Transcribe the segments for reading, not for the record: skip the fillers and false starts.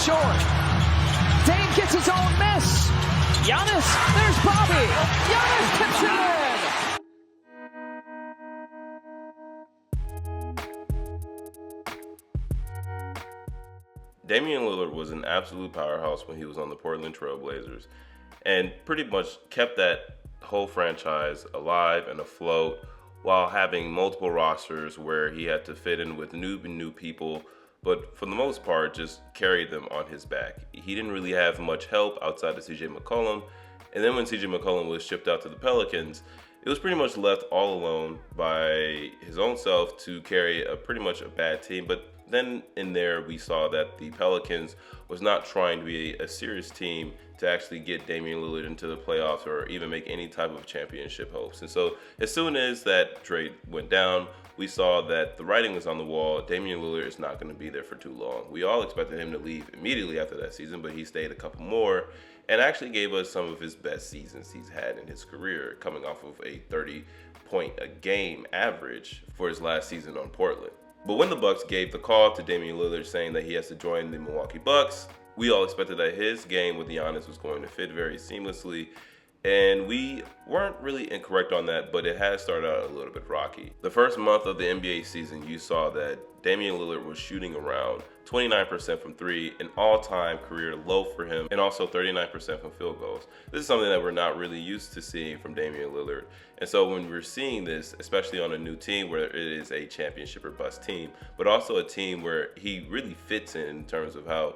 short. Dame gets his own miss. Giannis, there's Bobby. Giannis tips it in. Damian Lillard was an absolute powerhouse when he was on the Portland Trail Blazers and pretty much kept that whole franchise alive and afloat while having multiple rosters where he had to fit in with new people, but for the most part just carried them on his back. He didn't really have much help outside of CJ McCollum, and then when CJ McCollum was shipped out to the Pelicans, it was pretty much left all alone by his own self to carry pretty much a bad team. But then in there, we saw that the Pelicans was not trying to be a serious team to actually get Damian Lillard into the playoffs or even make any type of championship hopes. And so as soon as that trade went down, we saw that the writing was on the wall. Damian Lillard is not going to be there for too long. We all expected him to leave immediately after that season, but he stayed a couple more and actually gave us some of his best seasons he's had in his career, coming off of a 30-point-a-game average for his last season on Portland. But when the Bucks gave the call to Damian Lillard saying that he has to join the Milwaukee Bucks, we all expected that his game with Giannis was going to fit very seamlessly. And we weren't really incorrect on that, but it has started out a little bit rocky. The first month of the NBA season, you saw that Damian Lillard was shooting around 29% from three, an all-time career low for him, and also 39% from field goals. This is something that we're not really used to seeing from Damian Lillard. And so when we're seeing this, especially on a new team where it is a championship or bust team, but also a team where he really fits in terms of how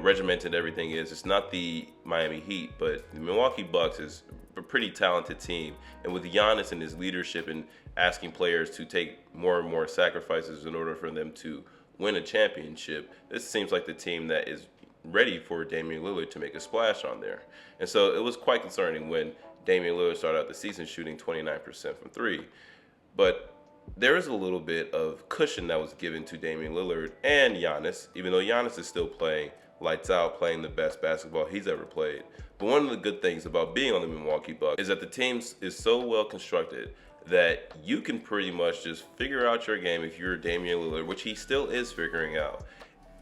regimented everything is. It's not the Miami Heat, but the Milwaukee Bucks is a pretty talented team. And with Giannis and his leadership and asking players to take more and more sacrifices in order for them to win a championship, this seems like the team that is ready for Damian Lillard to make a splash on there. And so it was quite concerning when Damian Lillard started out the season shooting 29% from three. But there is a little bit of cushion that was given to Damian Lillard and Giannis, even though Giannis is still playing lights out, playing the best basketball he's ever played. But one of the good things about being on the Milwaukee Bucks is that the team is so well constructed that you can pretty much just figure out your game if you're Damian Lillard, which he still is figuring out,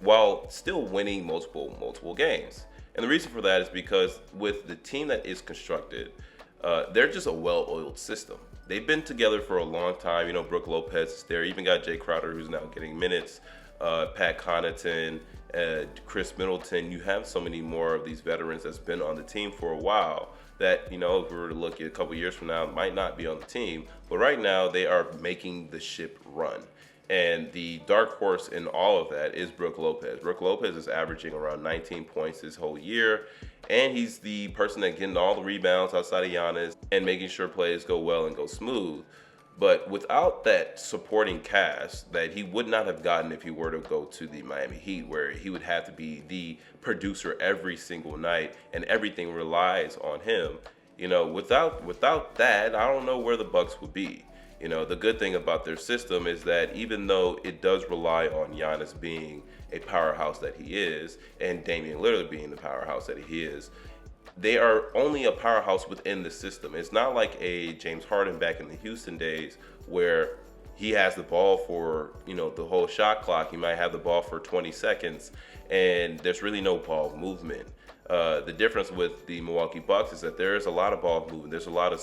while still winning multiple games. And the reason for that is because with the team that is constructed, they're just a well-oiled system. They've been together for a long time. Brook Lopez is there. Even got Jay Crowder, who's now getting minutes. Pat Connaughton, Chris Middleton. You have so many more of these veterans that's been on the team for a while that, if we were to look at a couple years from now, might not be on the team. But right now, they are making the ship run. And the dark horse in all of that is Brook Lopez. Brook Lopez is averaging around 19 points this whole year. And he's the person that getting all the rebounds outside of Giannis and making sure plays go well and go smooth. But without that supporting cast that he would not have gotten if he were to go to the Miami Heat, where he would have to be the producer every single night and everything relies on him, without that, I don't know where the Bucks would be. The good thing about their system is that even though it does rely on Giannis being a powerhouse that he is, and Damian Lillard being the powerhouse that he is, they are only a powerhouse within the system. It's not like a James Harden back in the Houston days where he has the ball for, the whole shot clock. He might have the ball for 20 seconds and there's really no ball movement. The difference with the Milwaukee Bucks is that there is a lot of ball movement. There's a lot of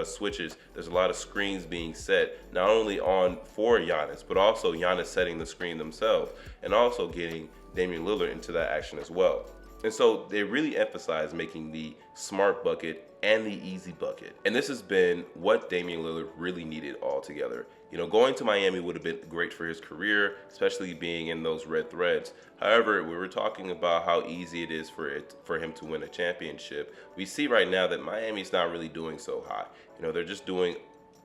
switches. There's a lot of screens being set, not only for Giannis, but also Giannis setting the screen themselves and also getting Damian Lillard into that action as well. And so they really emphasize making the smart bucket and the easy bucket. And this has been what Damian Lillard really needed altogether. Going to Miami would have been great for his career, especially being in those red threads. However, we were talking about how easy it is for him to win a championship. We see right now that Miami's not really doing so hot. They're just doing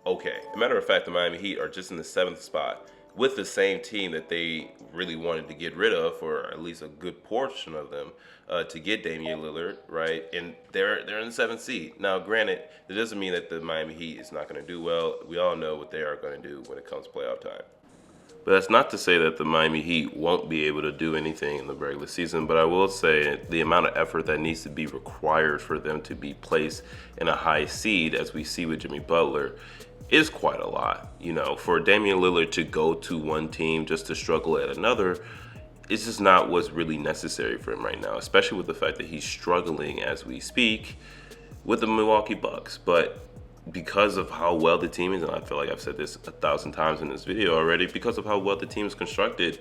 okay. As a matter of fact, the Miami Heat are just in the 7th spot with the same team that they really wanted to get rid of, or at least a good portion of them, to get Damian Lillard, right? And they're in the 7th seed. Now, granted, that doesn't mean that the Miami Heat is not going to do well. We all know what they are going to do when it comes to playoff time. But that's not to say that the Miami Heat won't be able to do anything in the regular season, but I will say the amount of effort that needs to be required for them to be placed in a high seed, as we see with Jimmy Butler, is quite a lot. For Damian Lillard to go to one team just to struggle at another, it's just not what's really necessary for him right now, especially with the fact that he's struggling as we speak with the Milwaukee Bucks. But because of how well the team is, and I feel like I've said this 1,000 times in this video already, because of how well the team is constructed,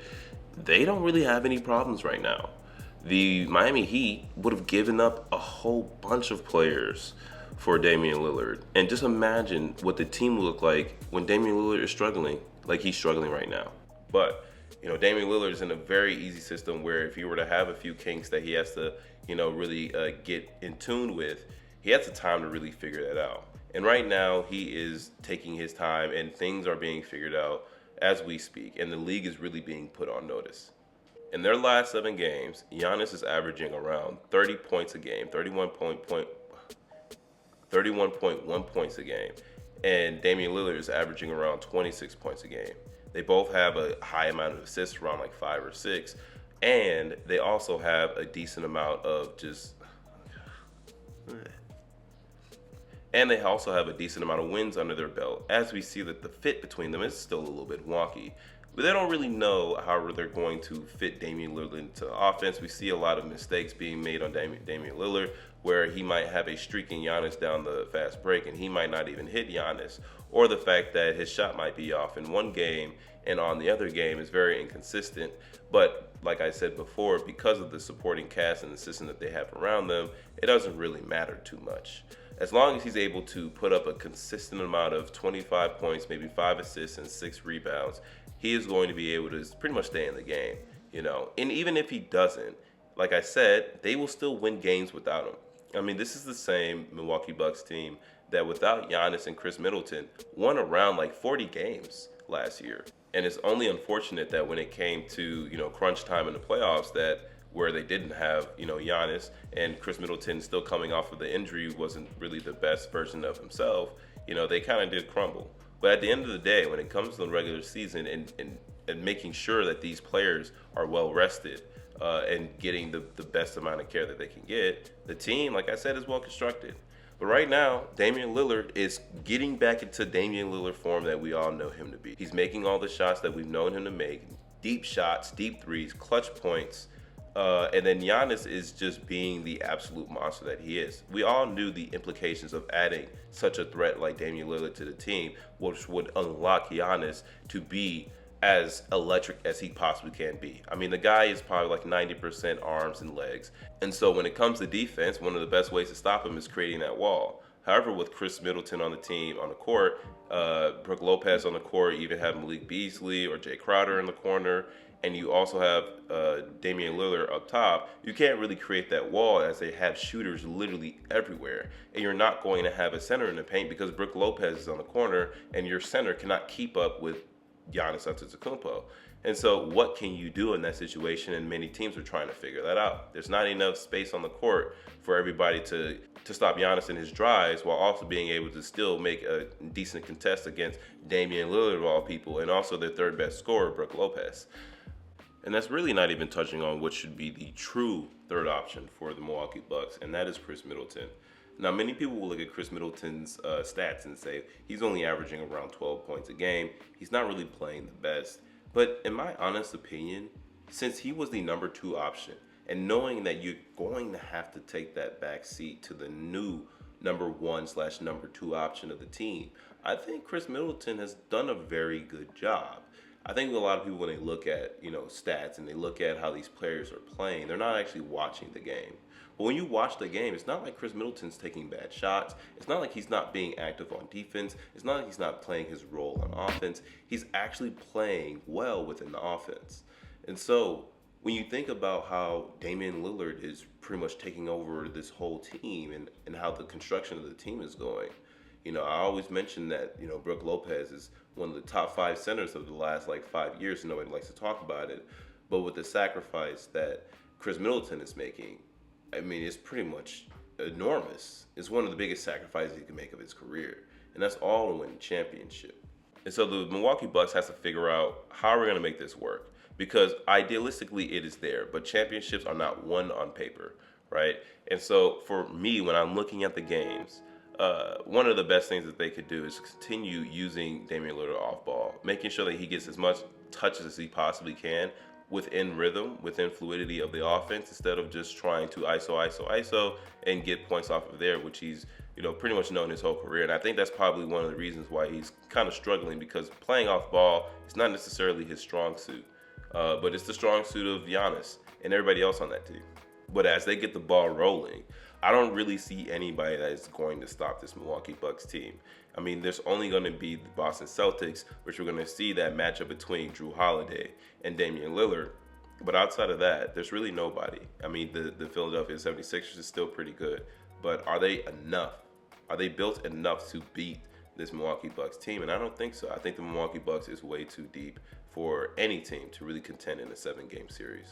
they don't really have any problems right now. The Miami Heat would have given up a whole bunch of players for Damian Lillard. And just imagine what the team will look like when Damian Lillard is struggling like he's struggling right now. But, Damian Lillard is in a very easy system where if he were to have a few kinks that he has to, really get in tune with, he has the time to really figure that out. And right now, he is taking his time, and things are being figured out as we speak. And the league is really being put on notice. In their last 7 games, Giannis is averaging around 30 points a game, 31.1 points a game. And Damian Lillard is averaging around 26 points a game. They both have a high amount of assists, around like 5 or 6. And they also have a decent amount of And they also have a decent amount of wins under their belt. As we see that the fit between them is still a little bit wonky. But they don't really know how they're going to fit Damian Lillard into offense. We see a lot of mistakes being made on Damian Lillard, where he might have a streaking Giannis down the fast break, and he might not even hit Giannis. Or the fact that his shot might be off in one game, and on the other game is very inconsistent. But like I said before, because of the supporting cast and the system that they have around them, it doesn't really matter too much. As long as he's able to put up a consistent amount of 25 points, maybe 5 assists and 6 rebounds, he is going to be able to pretty much stay in the game, And even if he doesn't, like I said, they will still win games without him. I mean, this is the same Milwaukee Bucks team that without Giannis and Chris Middleton won around like 40 games last year. And it's only unfortunate that when it came to, crunch time in the playoffs, that where they didn't have, Giannis, and Chris Middleton still coming off of the injury wasn't really the best version of himself, they kind of did crumble. But at the end of the day, when it comes to the regular season and making sure that these players are well rested and getting the best amount of care that they can get, the team, like I said, is well constructed. But right now, Damian Lillard is getting back into Damian Lillard form that we all know him to be. He's making all the shots that we've known him to make, deep shots, deep threes, clutch points. And then Giannis is just being the absolute monster that he is. We all knew the implications of adding such a threat like Damian Lillard to the team, which would unlock Giannis to be as electric as he possibly can be. I mean, the guy is probably like 90% arms and legs. And so when it comes to defense, one of the best ways to stop him is creating that wall. However, with Chris Middleton on the team, on the court, Brook Lopez on the court, you even have Malik Beasley or Jay Crowder in the corner, and you also have Damian Lillard up top, you can't really create that wall as they have shooters literally everywhere. And you're not going to have a center in the paint because Brook Lopez is on the corner, and your center cannot keep up with Giannis Antetokounmpo. And so what can you do in that situation? And many teams are trying to figure that out. There's not enough space on the court for everybody to stop Giannis in his drives while also being able to still make a decent contest against Damian Lillard of all people, and also their third best scorer, Brook Lopez. And that's really not even touching on what should be the true third option for the Milwaukee Bucks, and that is Chris Middleton. Now, many people will look at Chris Middleton's stats and say he's only averaging around 12 points a game. He's not really playing the best. But in my honest opinion, since he was the number 2 option, and knowing that you're going to have to take that back seat to the new number 1/number 2 option of the team, I think Chris Middleton has done a very good job. I think a lot of people, when they look at, stats and they look at how these players are playing, they're not actually watching the game. But when you watch the game, it's not like Chris Middleton's taking bad shots. It's not like he's not being active on defense. It's not like he's not playing his role on offense. He's actually playing well within the offense. And so when you think about how Damian Lillard is pretty much taking over this whole team and how the construction of the team is going, I always mention that, Brook Lopez is one of the top 5 centers of the last 5 years, and nobody likes to talk about it. But with the sacrifice that Chris Middleton is making, I mean, it's pretty much enormous. It's one of the biggest sacrifices he can make of his career. And that's all to win a championship. And so the Milwaukee Bucks has to figure out how we're going to make this work. Because idealistically, it is there. But championships are not won on paper, right? And so for me, when I'm looking at the games, one of the best things that they could do is continue using Damian Lillard off ball, making sure that he gets as much touches as he possibly can within rhythm, within fluidity of the offense, instead of just trying to ISO and get points off of there, which he's pretty much known his whole career. And I think that's probably one of the reasons why he's kind of struggling, because playing off ball is not necessarily his strong suit, but it's the strong suit of Giannis and everybody else on that team. But as they get the ball rolling, I don't really see anybody that is going to stop this Milwaukee Bucks team. I mean, there's only going to be the Boston Celtics, which we're going to see that matchup between Drew Holiday and Damian Lillard. But outside of that, there's really nobody. I mean, the Philadelphia 76ers is still pretty good. But are they enough? Are they built enough to beat this Milwaukee Bucks team? And I don't think so. I think the Milwaukee Bucks is way too deep for any team to really contend in a 7-game series.